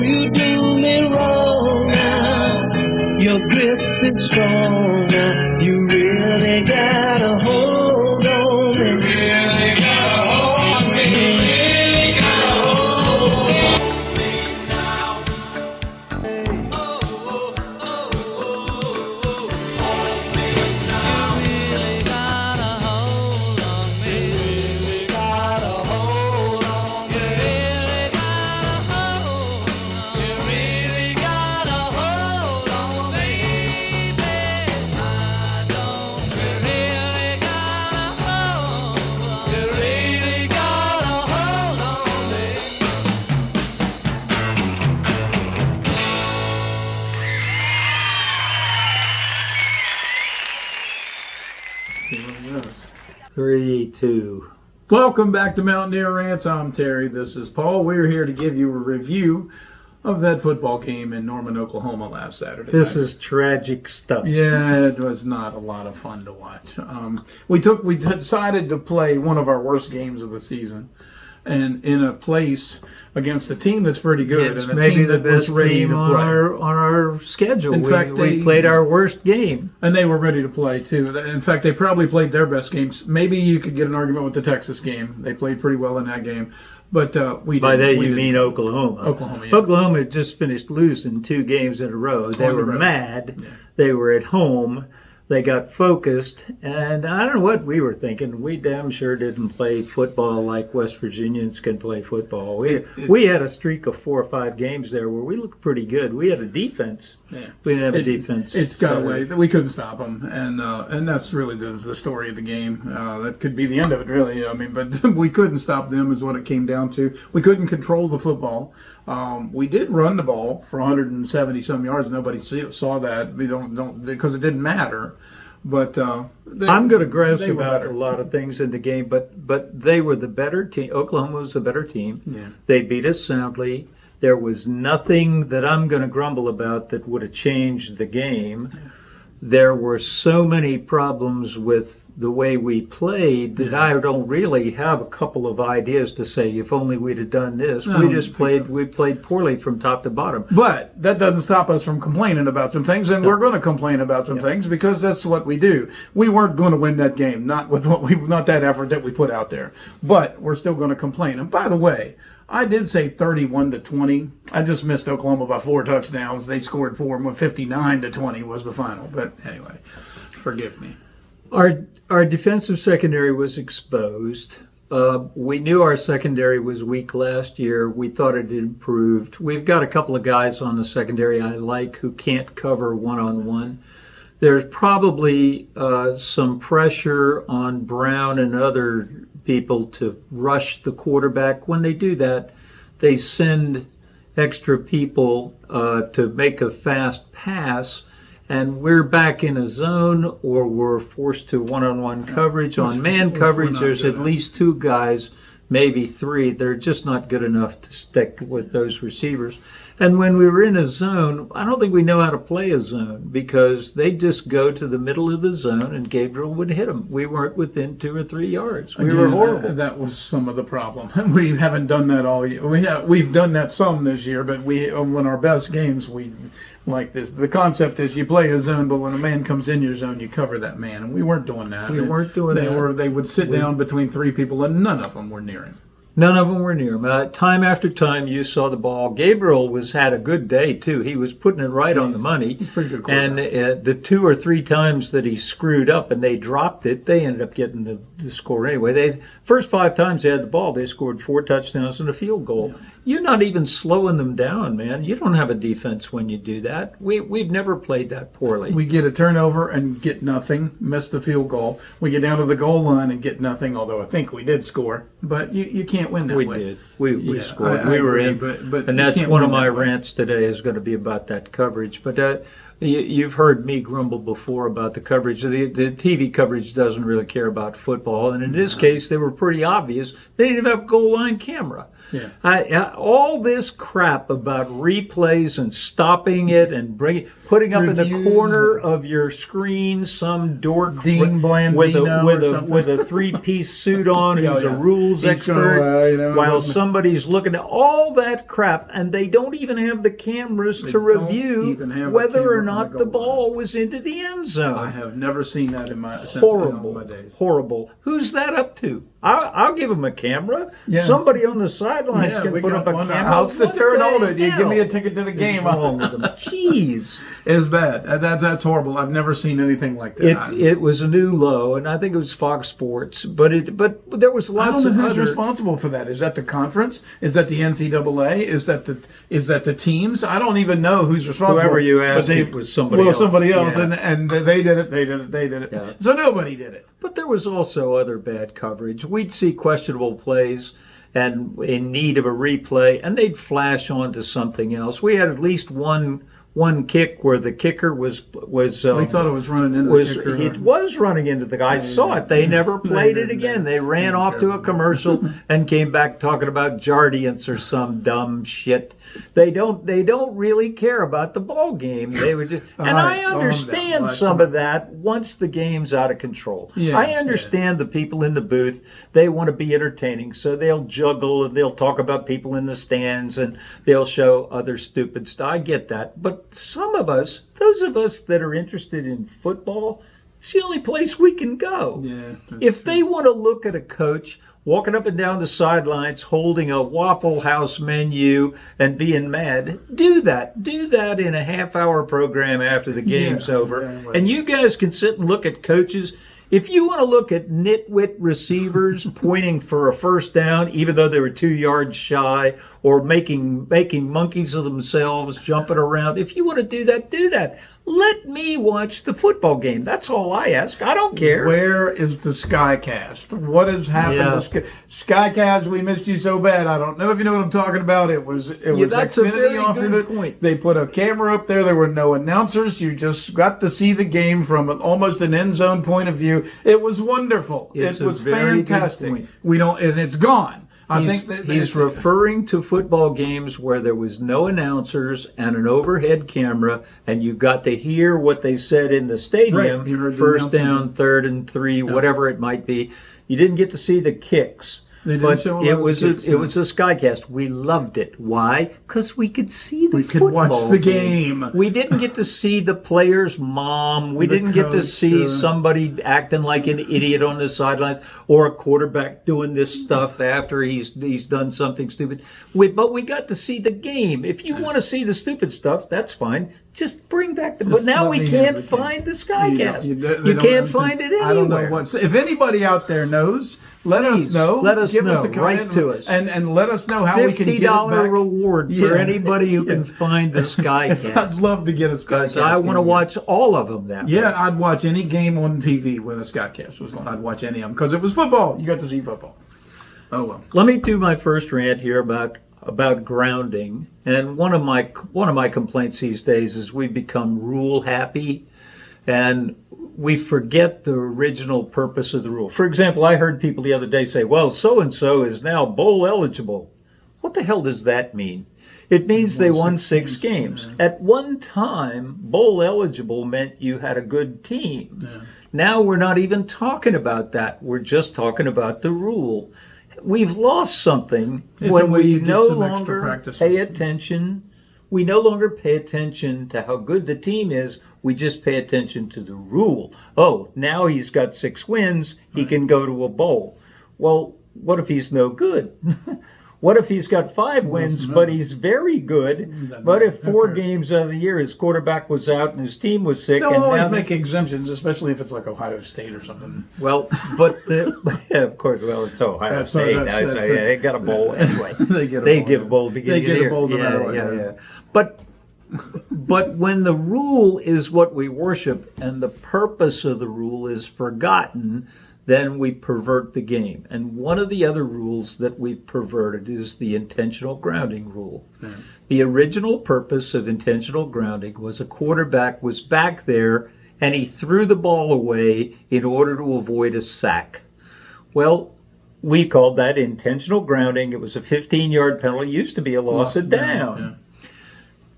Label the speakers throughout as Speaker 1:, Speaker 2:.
Speaker 1: you do me wrong now. Your grip is strong now. You really got a hold on me. Really got a hold on me. Really got a hold on me now. Oh, oh, oh, oh, oh. Hold me now. You really got a hold on me. Really got a hold on me. Really got a hold on me. You really got a hold on me. Baby, I don't. You really got a hold on me. You really got a hold on me.
Speaker 2: Three, two.
Speaker 3: Welcome back to Mountaineer Rants. I'm Terry. This is Paul. We're here to give you a review of that football game in Norman, Oklahoma last Saturday.
Speaker 2: This
Speaker 3: night.
Speaker 2: is tragic stuff.
Speaker 3: Yeah, it was not a lot of fun to watch. We decided to play one of our worst games of the season, and in a place against a team that's pretty good
Speaker 2: It's
Speaker 3: and a
Speaker 2: maybe
Speaker 3: team
Speaker 2: the
Speaker 3: that was
Speaker 2: best
Speaker 3: ready
Speaker 2: team
Speaker 3: to
Speaker 2: on
Speaker 3: play.
Speaker 2: our schedule.
Speaker 3: In fact,
Speaker 2: we
Speaker 3: they-
Speaker 2: played our worst game.
Speaker 3: And they were ready to play too. In fact, they probably played their best games. Maybe you could get an argument with the Texas game. They played pretty well in that game, but we
Speaker 2: By
Speaker 3: didn't.
Speaker 2: that
Speaker 3: we
Speaker 2: you
Speaker 3: didn't.
Speaker 2: mean Oklahoma.
Speaker 3: Oklahoma, yes.
Speaker 2: Oklahoma had just finished losing 2 games in a row. They
Speaker 3: On the
Speaker 2: were
Speaker 3: road.
Speaker 2: mad.
Speaker 3: Yeah.
Speaker 2: They were at home. They got focused, and I don't know what we were thinking. We damn sure didn't play football like West Virginians can play football. We had a streak of 4 or 5 games there where we looked pretty good. We had a defense.
Speaker 3: Yeah.
Speaker 2: We didn't have a defense.
Speaker 3: It's got
Speaker 2: So-
Speaker 3: away. We couldn't stop them, and that's really the story of the game. That could be the end of it, really. I mean, but we couldn't stop them, is what it came down to. We couldn't control the football. We did run the ball for 170 some yards. Nobody saw that. We don't because it didn't matter. But
Speaker 2: I'm going to grouse
Speaker 3: they were
Speaker 2: about
Speaker 3: better.
Speaker 2: a lot of things in the game, but they were the better team. Oklahoma was the better team.
Speaker 3: Yeah.
Speaker 2: They beat us soundly. There was nothing that I'm going to grumble about that would have changed the game. There were so many problems with the way we played that I don't really have a couple of ideas to say, if only we'd have done this.
Speaker 3: No, I
Speaker 2: We
Speaker 3: don't
Speaker 2: just
Speaker 3: think
Speaker 2: played
Speaker 3: so.
Speaker 2: we played poorly from top to bottom.
Speaker 3: But that doesn't stop us from complaining about some things, and we're going to complain about some things because that's what we do. We weren't going to win that game, not with not that effort that we put out there. But we're still going to complain. And by the way, I did say 31-20. I just missed Oklahoma by 4 touchdowns. They scored 4, and 59-20 was the final. But anyway, forgive me.
Speaker 2: Our defensive secondary was exposed. We knew our secondary was weak last year. We thought it improved. We've got a couple of guys on the secondary I like who can't cover one-on-one. There's probably some pressure on Brown and other people to rush the quarterback. When they do that, they send extra people to make a fast pass, and we're back in a zone or we're forced to one-on-one coverage. On man
Speaker 3: which
Speaker 2: coverage,
Speaker 3: we're not
Speaker 2: there's
Speaker 3: good
Speaker 2: at
Speaker 3: at.
Speaker 2: least 2 guys, maybe 3. They're just not good enough to stick with those receivers. And when we were in a zone, I don't think we know how to play a zone because they just go to the middle of the zone and Gabriel would hit them. We weren't within 2 or 3 yards. We were
Speaker 3: Again,
Speaker 2: horrible.
Speaker 3: That was some of the problem. We haven't done that all year. We've done that some this year, but when our best games, we like this. The concept is you play a zone, but when a man comes in your zone, you cover that man, and we weren't doing that.
Speaker 2: We weren't doing that.
Speaker 3: They would sit down between 3 people, and none of them were near him.
Speaker 2: None of them were near him. Time after time, you saw the ball. Gabriel had a good day too. He was putting it right on the money.
Speaker 3: He's a pretty good
Speaker 2: And
Speaker 3: quarterback.
Speaker 2: the 2 or 3 times that he screwed up and they dropped it, they ended up getting the score anyway. They first 5 times they had the ball, they scored 4 touchdowns and a field goal. You're not even slowing them down, man. You don't have a defense when you do that. We've never played that poorly.
Speaker 3: We get a turnover and get nothing, miss the field goal. We get down to the goal line and get nothing, although I think we did score. But you can't win that
Speaker 2: We
Speaker 3: way.
Speaker 2: did. We
Speaker 3: Yeah,
Speaker 2: scored.
Speaker 3: I
Speaker 2: We were
Speaker 3: agree,
Speaker 2: in.
Speaker 3: but
Speaker 2: And
Speaker 3: you
Speaker 2: that's
Speaker 3: can't
Speaker 2: one of
Speaker 3: win
Speaker 2: my
Speaker 3: that way.
Speaker 2: rants today is going to be about that coverage. But you've heard me grumble before about the coverage. The TV coverage doesn't really care about football. And in this case, they were pretty obvious. They didn't even have a goal line camera.
Speaker 3: Yeah.
Speaker 1: All this crap about replays and stopping it and putting up in the
Speaker 3: Reviews
Speaker 1: corner
Speaker 3: and-
Speaker 1: of your screen some dork
Speaker 3: Dean Blandino
Speaker 1: with a three-piece suit on
Speaker 3: Yeah,
Speaker 1: who's
Speaker 3: yeah.
Speaker 1: a rules
Speaker 3: He's
Speaker 1: expert,
Speaker 3: gonna,
Speaker 1: while somebody's looking at all that crap, and they don't even have the cameras to
Speaker 3: don't
Speaker 1: review
Speaker 3: even have a
Speaker 1: whether
Speaker 3: camera
Speaker 1: or
Speaker 3: on
Speaker 1: not
Speaker 3: the
Speaker 1: the
Speaker 3: goal
Speaker 1: ball was into the end zone.
Speaker 3: I have never seen that since in
Speaker 1: Horrible,
Speaker 3: all my days.
Speaker 1: horrible. Who's that up to? I'll give him a camera.
Speaker 3: Yeah.
Speaker 1: Somebody on the sidelines
Speaker 3: Yeah,
Speaker 1: can
Speaker 3: we
Speaker 1: put
Speaker 3: got
Speaker 1: up a
Speaker 3: one.
Speaker 1: camera.
Speaker 3: I'll sit
Speaker 1: What
Speaker 3: there and
Speaker 1: the
Speaker 3: hold it. You give me a
Speaker 1: hell
Speaker 3: ticket to the
Speaker 1: is
Speaker 3: game.
Speaker 1: wrong with them? Jeez.
Speaker 3: It's bad. That's horrible. I've never seen anything like that.
Speaker 1: It was a new low, and I think it was Fox Sports. But there was
Speaker 3: I
Speaker 1: lots
Speaker 3: don't know
Speaker 1: of
Speaker 3: who's
Speaker 1: other.
Speaker 3: responsible for that. Is that the conference? Is that the NCAA? Is that the teams? I don't even know who's responsible.
Speaker 1: Whoever you
Speaker 3: But
Speaker 1: asked, it was somebody else.
Speaker 3: somebody else,
Speaker 1: Yeah.
Speaker 3: and they did it. They did it.
Speaker 1: Yeah.
Speaker 3: So nobody did it.
Speaker 1: But there was also other bad coverage. We'd see questionable plays and in need of a replay, and they'd flash on to something else. We had at least one kick where the kicker was
Speaker 3: They thought it was running into
Speaker 1: was
Speaker 3: the kicker.
Speaker 1: it was running into the guy. I saw it. They never played it again. They ran off to a commercial and came back talking about Jardiance or some dumb shit. They don't really care about the ball game. They would just, and
Speaker 3: right,
Speaker 1: I
Speaker 3: calm
Speaker 1: understand
Speaker 3: down.
Speaker 1: some of that once the game's out of control.
Speaker 3: Yeah,
Speaker 1: I understand the people in the booth, they want to be entertaining, so they'll juggle and they'll talk about people in the stands and they'll show other stupid stuff. I get that. But some of us, those of us that are interested in football, it's the only place we can go.
Speaker 3: Yeah, that's
Speaker 1: If they want to look at a coach walking up and down the sidelines holding a Waffle House menu and being mad, do that. Do that in a half-hour program after the game's over.
Speaker 3: yeah, well.
Speaker 1: And you guys can sit and look at coaches. If you want to look at nitwit receivers pointing for a first down, even though they were 2 yards shy, or making monkeys of themselves, jumping around, if you want to do that, do that. Let me watch the football game. That's all I ask. I don't care.
Speaker 3: Where is the Skycast? What has happened
Speaker 1: Yeah.
Speaker 3: to Skycast? We missed you so bad. I don't know if you know what I'm talking about. It was
Speaker 1: that's a very
Speaker 3: Xfinity offered
Speaker 1: good
Speaker 3: it.
Speaker 1: point.
Speaker 3: They put a camera up there. There were no announcers. You just got to see the game from almost an end zone point of view. It was wonderful.
Speaker 1: It's
Speaker 3: it
Speaker 1: a
Speaker 3: was
Speaker 1: very good
Speaker 3: fantastic.
Speaker 1: point.
Speaker 3: We don't, and it's gone. I think that
Speaker 1: He's
Speaker 3: it's-
Speaker 1: referring to football games where there was no announcers and an overhead camera, and you got to hear what they said in the stadium.
Speaker 3: Right, you heard the
Speaker 1: First
Speaker 3: announcement.
Speaker 1: down, 3rd and 3, whatever it might be. You didn't get to see the kicks.
Speaker 3: They didn't
Speaker 1: But
Speaker 3: show a lot
Speaker 1: it
Speaker 3: of the
Speaker 1: was
Speaker 3: kicks,
Speaker 1: it
Speaker 3: no.
Speaker 1: was a Skycast. We loved it. Why? Because we could see the
Speaker 3: We could
Speaker 1: football
Speaker 3: watch the game.
Speaker 1: We didn't get to see the player's mom. We
Speaker 3: The
Speaker 1: didn't get to
Speaker 3: coach,
Speaker 1: see somebody acting like an idiot on the sidelines, or a quarterback doing this stuff after he's done something stupid. But we got to see the game. If you want to see the stupid stuff, that's fine. Just bring back the. But
Speaker 3: Just
Speaker 1: now
Speaker 3: let
Speaker 1: we
Speaker 3: me
Speaker 1: can't
Speaker 3: have the game.
Speaker 1: find the Skycast.
Speaker 3: They
Speaker 1: You
Speaker 3: don't
Speaker 1: can't
Speaker 3: understand.
Speaker 1: find it anywhere.
Speaker 3: I don't know what. If anybody out there knows, let us
Speaker 1: Please,
Speaker 3: know.
Speaker 1: let us
Speaker 3: Give
Speaker 1: know.
Speaker 3: us a comment
Speaker 1: Write to us.
Speaker 3: and let us know how we can get it
Speaker 1: $50
Speaker 3: back.
Speaker 1: reward for
Speaker 3: Yeah.
Speaker 1: anybody who can find the
Speaker 3: I'd
Speaker 1: Skycast.
Speaker 3: love to get a
Speaker 1: Because
Speaker 3: Skycast.
Speaker 1: I want to
Speaker 3: game.
Speaker 1: watch all of them that way.
Speaker 3: Yeah, I'd watch any game on TV when a Skycast was going. I'd watch any of them because it was football. You got to see football. Oh well.
Speaker 1: Let me do my first rant here about grounding. And one of my complaints these days is we've become rule happy, and we forget the original purpose of the rule. For example, I heard people the other day say, "Well, so and so is now bowl eligible." What the hell does that mean? It means they won 6 games. At one time, bowl eligible meant you had a good team. Now we're not even talking about that. We're just talking about the rule. We've lost something
Speaker 3: It's a
Speaker 1: when
Speaker 3: way you
Speaker 1: we
Speaker 3: get
Speaker 1: no
Speaker 3: some extra
Speaker 1: longer
Speaker 3: practices.
Speaker 1: pay attention. We no longer pay attention to how good the team is. We just pay attention to the rule. Oh, now he's got 6 wins. He can go to a bowl. Well, what if he's no good? What if he's got 5 wins, but he's very good? But if 4 games out of the year his quarterback was out and his team was sick,
Speaker 3: They'll
Speaker 1: and
Speaker 3: always
Speaker 1: now
Speaker 3: make exemptions, especially if it's like Ohio State or something.
Speaker 1: well, but yeah, of course, well, it's Ohio
Speaker 3: That's
Speaker 1: State.
Speaker 3: right, that's
Speaker 1: So, yeah, they got a bowl anyway.
Speaker 3: They get a
Speaker 1: They
Speaker 3: bowl,
Speaker 1: give
Speaker 3: yeah.
Speaker 1: a bowl at the beginning
Speaker 3: They get
Speaker 1: of the
Speaker 3: a bowl no
Speaker 1: year.
Speaker 3: matter what,
Speaker 1: Yeah,
Speaker 3: yeah.
Speaker 1: yeah. But when the rule is what we worship and the purpose of the rule is forgotten, then we pervert the game. And one of the other rules that we've perverted is the intentional grounding rule. The original purpose of intentional grounding was a quarterback was back there and he threw the ball away in order to avoid a sack. Well,
Speaker 2: We called that intentional grounding. It was a 15-yard penalty. It used to be a loss of down.
Speaker 3: Yeah.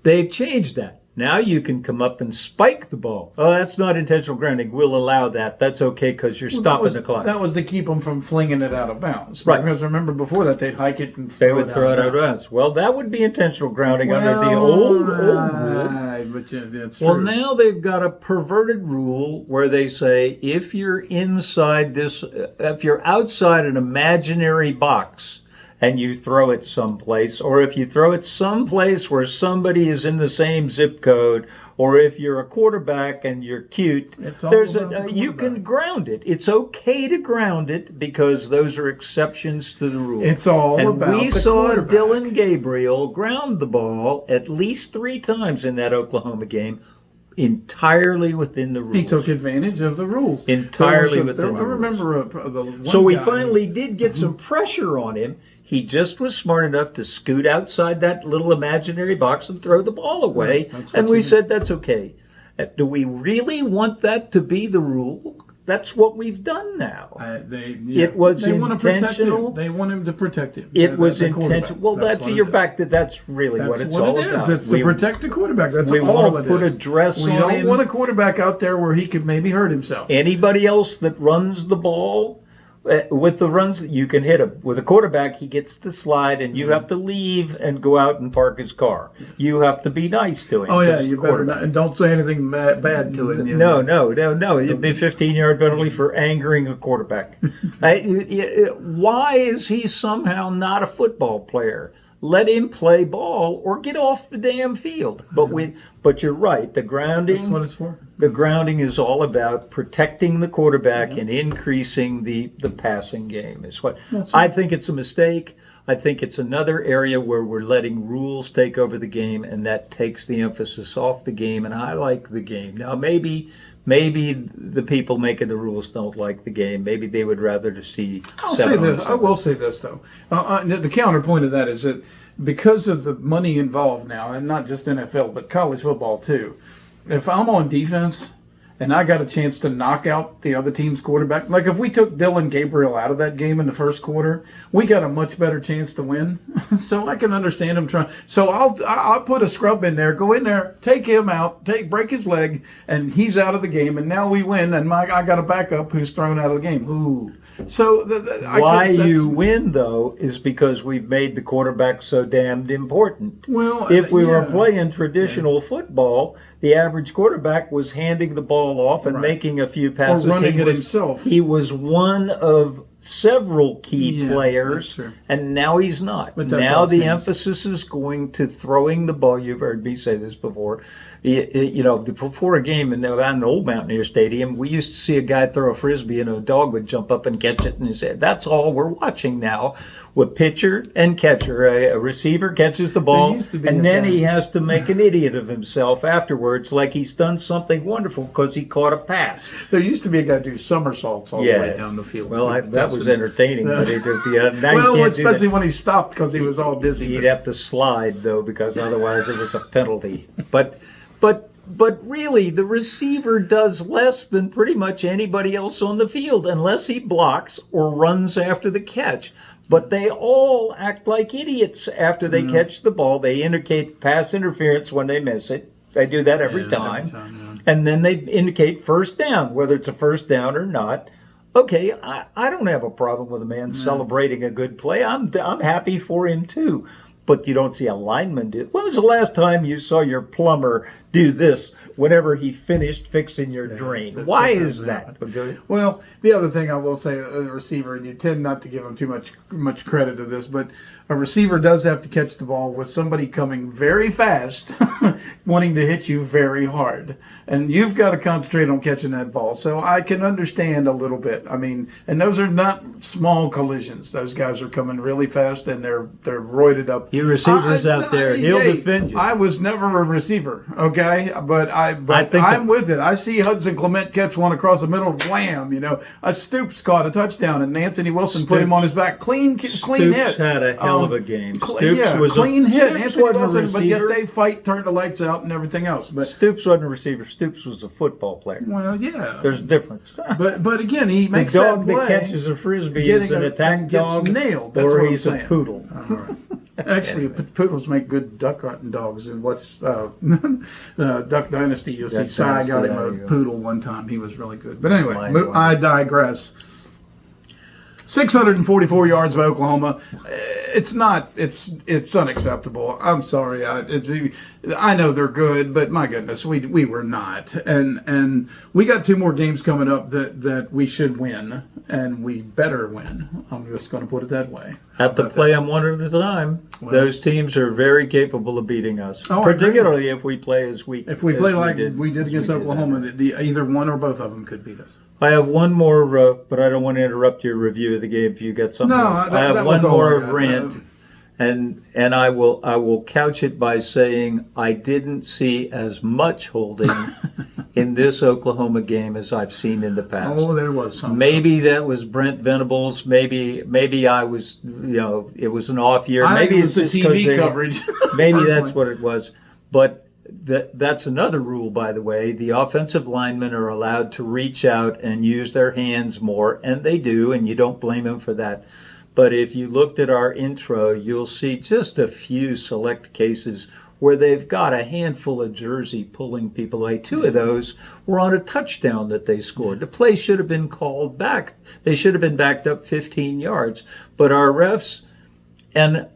Speaker 2: They've changed that. Now you can come up and spike the ball. Oh, that's not intentional grounding. We'll allow that. That's okay because you're stopping the clock.
Speaker 3: That was to keep them from flinging it out of bounds.
Speaker 2: Right.
Speaker 3: Because remember before that, they'd hike it and
Speaker 2: They would throw it out of bounds. Well, that would be intentional grounding under the old rule.
Speaker 3: But yeah, that's
Speaker 2: Well,
Speaker 3: true.
Speaker 2: now they've got a perverted rule where they say if you're inside this, if you're outside an imaginary box and you throw it someplace, or if you throw it someplace where somebody is in the same zip code, or if you're a quarterback and you're cute,
Speaker 3: It's all
Speaker 2: there's
Speaker 3: about the
Speaker 2: you can
Speaker 3: quarterback.
Speaker 2: ground it. It's okay to ground it because those are exceptions to the rule.
Speaker 3: It's all
Speaker 2: and
Speaker 3: about
Speaker 2: we
Speaker 3: the
Speaker 2: saw
Speaker 3: quarterback.
Speaker 2: Dylan Gabriel ground the ball at least 3 times in that Oklahoma game, entirely within the rules.
Speaker 3: He took advantage of the rules.
Speaker 2: Entirely
Speaker 3: There was
Speaker 2: within the
Speaker 3: I remember the one
Speaker 2: So we
Speaker 3: guy-
Speaker 2: finally did get some pressure on him. He just was smart enough to scoot outside that little imaginary box and throw the ball away.
Speaker 3: That's what
Speaker 2: And we
Speaker 3: you
Speaker 2: said, that's okay. Do we really want that to be the rule? That's what we've done now.
Speaker 3: It
Speaker 2: was
Speaker 3: they want to protect
Speaker 2: intentional.
Speaker 3: him. They want him to protect him.
Speaker 2: It was
Speaker 3: The quarterback.
Speaker 2: intentional. Well, that's
Speaker 3: what
Speaker 2: you're
Speaker 3: it is.
Speaker 2: back to that's really
Speaker 3: That's
Speaker 2: what it's
Speaker 3: what
Speaker 2: all
Speaker 3: it is.
Speaker 2: about.
Speaker 3: It's to protect the quarterback. That's
Speaker 2: we
Speaker 3: all
Speaker 2: want
Speaker 3: it
Speaker 2: to put
Speaker 3: is.
Speaker 2: a dress
Speaker 3: We
Speaker 2: on
Speaker 3: don't
Speaker 2: him.
Speaker 3: want a quarterback out there where he could maybe hurt himself.
Speaker 2: Anybody else that runs the ball with the runs, you can hit him. With a quarterback, he gets to slide, and you have to leave and go out and park his car. You have to be nice to him.
Speaker 3: Oh yeah,
Speaker 2: 'cause
Speaker 3: you
Speaker 2: it's
Speaker 3: better
Speaker 2: quarterback.
Speaker 3: not, and don't say anything bad to him.
Speaker 2: No. It'd be a 15-yard penalty for angering a quarterback. Why is he somehow not a football player? Let him play ball or get off the damn field. But you're right. The grounding.
Speaker 3: That's what it's for.
Speaker 2: The grounding is all about protecting the quarterback and increasing the passing game. Is what I think it's a mistake. I think it's another area where we're letting rules take over the game, and that takes the emphasis off the game. And I like the game. Now, maybe the people making the rules don't like the game. Maybe they would rather to see.
Speaker 3: I'll say this. I will say this though. The counterpoint of that is that because of the money involved now, and not just NFL but college football too, if I'm on defense and I got a chance to knock out the other team's quarterback, like if we took Dylan Gabriel out of that game in the first quarter, we got a much better chance to win. So I can understand him trying. So I'll put a scrub in there, go in there, take him out, break his leg, and he's out of the game. And now we win, and I got a backup who's thrown out of the game. Ooh. So
Speaker 2: why you win though is because we've made the quarterback so damned important.
Speaker 3: Well,
Speaker 2: if we were
Speaker 3: yeah.
Speaker 2: playing traditional football, the average quarterback was handing the ball off and making a few passes.
Speaker 3: Or running it himself.
Speaker 2: He was one of several key
Speaker 3: Yeah,
Speaker 2: players,
Speaker 3: that's true.
Speaker 2: and now he's not.
Speaker 3: But that's
Speaker 2: Now
Speaker 3: all
Speaker 2: the
Speaker 3: changed.
Speaker 2: emphasis is going to throwing the ball. You've heard me say this before. Before a game in Old Mountaineer Stadium, we used to see a guy throw a frisbee and a dog would jump up and catch it, and he said, that's all we're watching now with pitcher and catcher. A receiver catches the ball,
Speaker 3: used to be
Speaker 2: and
Speaker 3: a
Speaker 2: then
Speaker 3: guy-
Speaker 2: he has to make an idiot of himself afterwards, like he's done something wonderful because he caught a pass.
Speaker 3: There used to be a guy do somersaults all the
Speaker 2: Yeah.
Speaker 3: way down the field.
Speaker 2: Well, that was entertaining. But now you
Speaker 3: Well,
Speaker 2: can't
Speaker 3: especially
Speaker 2: do
Speaker 3: when he stopped because he was all dizzy.
Speaker 2: that. He'd have to slide though, because otherwise it was a penalty. But really, the receiver does less than pretty much anybody else on the field, unless he blocks or runs after the catch. But they all act like idiots after they catch the ball. They indicate pass interference when they miss it. They do that every time. And then they indicate first down, whether it's a first down or not. Okay, I don't have a problem with a man celebrating a good play. I'm happy for him too. But you don't see a lineman do. When was the last time you saw your plumber do this whenever he finished fixing your drain? Why is that?
Speaker 3: Well, the other thing I will say, a receiver, and you tend not to give him too much credit to this, but a receiver does have to catch the ball with somebody coming very fast, wanting to hit you very hard. And you've got to concentrate on catching that ball. So I can understand a little bit. I mean, and those are not small collisions. Those guys are coming really fast, and they're roided up.
Speaker 2: Your receiver's out there. He'll defend you.
Speaker 3: I was never a receiver, okay? But I'm with it. I see Hudson Clement catch one across the middle, wham! Stoops caught a touchdown, and Anthony Wilson put him on his back. Clean hit.
Speaker 2: Stoops had a hell of a game.
Speaker 3: Stoops
Speaker 2: was
Speaker 3: clean hit.
Speaker 2: Stoops
Speaker 3: Anthony
Speaker 2: wasn't a
Speaker 3: Wilson, but yet
Speaker 2: receiver.
Speaker 3: they fight, turn the lights out, and everything else. But
Speaker 2: Stoops wasn't a receiver. Stoops was a football player.
Speaker 3: well, yeah.
Speaker 2: There's a difference.
Speaker 3: But again, he
Speaker 2: The
Speaker 3: makes
Speaker 2: dog
Speaker 3: that play.
Speaker 2: that catches a frisbee is
Speaker 3: getting
Speaker 2: an attack
Speaker 3: and gets
Speaker 2: dog,
Speaker 3: nailed. That's
Speaker 2: or
Speaker 3: what I'm
Speaker 2: he's a
Speaker 3: saying.
Speaker 2: poodle.
Speaker 3: Actually, poodles make good duck hunting dogs. And what's Duck Dynasty? You'll see
Speaker 2: Duck
Speaker 3: Cy got
Speaker 2: Dynasty,
Speaker 3: him
Speaker 2: there
Speaker 3: a
Speaker 2: you go.
Speaker 3: poodle one time. He was really good. But anyway,
Speaker 2: Mind
Speaker 3: I digress. 644 yards by Oklahoma. It's not. It's unacceptable. I'm sorry. I know they're good, but my goodness, we were not. And we got 2 more games coming up that we should win, and we better win. I'm just going to put it that way.
Speaker 2: Have to play them one at a time. Those teams are very capable of beating us,
Speaker 3: Oh, I agree.
Speaker 2: particularly if we play as weak.
Speaker 3: If we play
Speaker 2: as
Speaker 3: like we did against Oklahoma, either one or both of them could beat us.
Speaker 2: I have one more, but I don't want to interrupt your review of the game if you got something.
Speaker 3: No,
Speaker 2: else.
Speaker 3: that-
Speaker 2: I have
Speaker 3: that
Speaker 2: one
Speaker 3: was all
Speaker 2: more
Speaker 3: I got.
Speaker 2: rant, and I will couch it by saying I didn't see as much holding in this Oklahoma game as I've seen in the past.
Speaker 3: Oh, there was some.
Speaker 2: Maybe that was Brent Venables. Maybe I was, it was an off year.
Speaker 3: I think
Speaker 2: Maybe
Speaker 3: it was
Speaker 2: it's
Speaker 3: the
Speaker 2: just 'cause
Speaker 3: TV coverage.
Speaker 2: Maybe
Speaker 3: personally.
Speaker 2: that's what it was. But that's another rule, by the way. The offensive linemen are allowed to reach out and use their hands more, and they do, and you don't blame them for that. But if you looked at our intro, you'll see just a few select cases where they've got a handful of jersey pulling people away. 2 of those were on a touchdown that they scored. The play should have been called back. They should have been backed up 15 yards. But our refs, and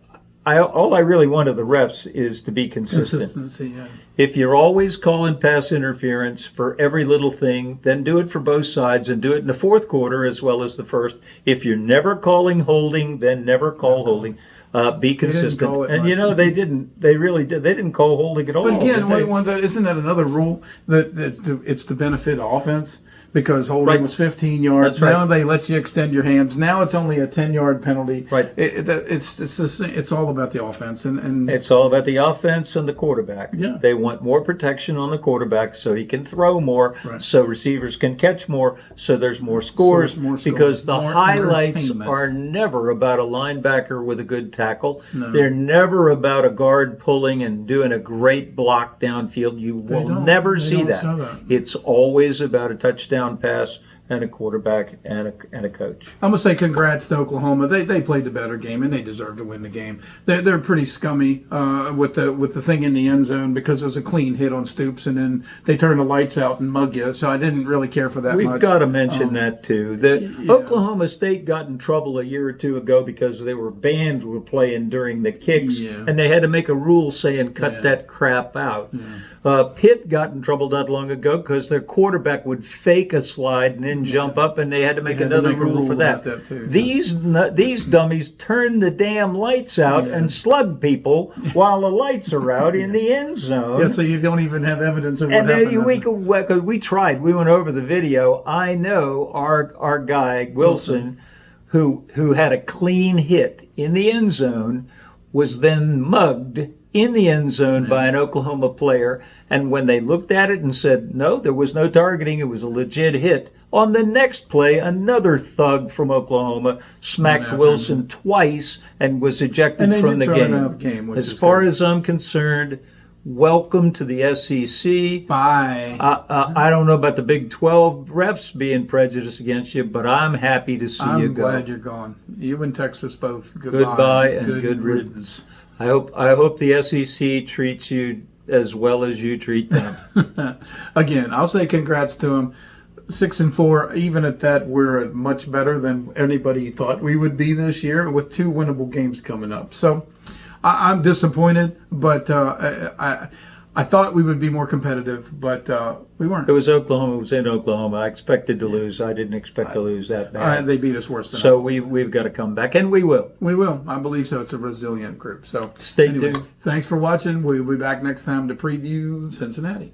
Speaker 2: all I really want of the refs is to be consistent.
Speaker 3: Consistency, yeah.
Speaker 2: If you're always calling pass interference for every little thing, then do it for both sides and do it in the fourth quarter as well as the first. If you're never calling holding, then never call holding. Be consistent.
Speaker 3: call it
Speaker 2: And
Speaker 3: much.
Speaker 2: they didn't. They really did. They didn't call holding at all.
Speaker 3: But again,
Speaker 2: did they?
Speaker 3: isn't that another rule that it's to benefit offense? Because holding
Speaker 2: Right.
Speaker 3: was 15 yards.
Speaker 2: That's right.
Speaker 3: Now they let you extend your hands. Now it's only a 10-yard penalty.
Speaker 2: Right.
Speaker 3: It's all about the offense and
Speaker 2: It's all about the offense and the quarterback.
Speaker 3: Yeah.
Speaker 2: They want more protection on the quarterback so he can throw more,
Speaker 3: Right.
Speaker 2: so receivers can catch more, so there's more scores.
Speaker 3: there's more scores.
Speaker 2: Because the
Speaker 3: More
Speaker 2: highlights
Speaker 3: entertainment.
Speaker 2: are never about a linebacker with a good tackle. They're never about a guard pulling and doing a great block downfield. You will
Speaker 3: don't.
Speaker 2: never
Speaker 3: They
Speaker 2: see
Speaker 3: don't
Speaker 2: that.
Speaker 3: show that.
Speaker 2: It's always about a touchdown pass and a quarterback and a coach.
Speaker 3: I'm gonna say congrats to Oklahoma. They played the better game and they deserve to win the game. They're pretty scummy with the thing in the end zone because it was a clean hit on Stoops and then they turn the lights out and mug you. So I didn't really care for that
Speaker 2: We've
Speaker 3: much.
Speaker 2: got to mention that too. Oklahoma State got in trouble a year or 2 ago because bands were playing during the kicks,
Speaker 3: Yeah.
Speaker 2: and they had to make a rule saying cut that crap out. Pitt got in trouble not long ago because their quarterback would fake a slide and then jump up, and they had to make
Speaker 3: had to
Speaker 2: another
Speaker 3: make a
Speaker 2: rule
Speaker 3: rule
Speaker 2: for that.
Speaker 3: about that too, yeah.
Speaker 2: These dummies turn the damn lights out and slug people while the lights are out in the end zone.
Speaker 3: Yeah, so you don't even have evidence of what
Speaker 2: And
Speaker 3: happened.
Speaker 2: then we tried. We went over the video. I know our guy Wilson, who had a clean hit in the end zone, was then mugged in the end zone by an Oklahoma player. And when they looked at it and said, no, there was no targeting, it was a legit hit, on the next play, another thug from Oklahoma smacked
Speaker 3: after
Speaker 2: Wilson twice and was ejected
Speaker 3: And they
Speaker 2: from
Speaker 3: did
Speaker 2: the
Speaker 3: throw him
Speaker 2: game.
Speaker 3: out of the game, which
Speaker 2: As
Speaker 3: is
Speaker 2: far
Speaker 3: good.
Speaker 2: as I'm concerned, welcome to the SEC.
Speaker 3: Bye.
Speaker 2: I don't know about the Big 12 refs being prejudiced against you, but I'm happy to see you
Speaker 3: I'm
Speaker 2: go.
Speaker 3: glad you're gone. You and Texas both.
Speaker 2: Goodbye and good riddance. I hope the SEC treats you as well as you treat them.
Speaker 3: Again, I'll say congrats to them. 6-4. Even at that, we're much better than anybody thought we would be this year, with 2 winnable games coming up. So I'm disappointed, but I thought we would be more competitive, but we weren't.
Speaker 2: It was Oklahoma. It was in Oklahoma. I expected to lose. I didn't expect to lose that bad.
Speaker 3: They beat us worse than I
Speaker 2: So
Speaker 3: thought.
Speaker 2: we've got to come back, and we will.
Speaker 3: We will. I believe so. It's a resilient group. So
Speaker 2: Stay tuned.
Speaker 3: Thanks for watching. We'll be back next time to preview Cincinnati.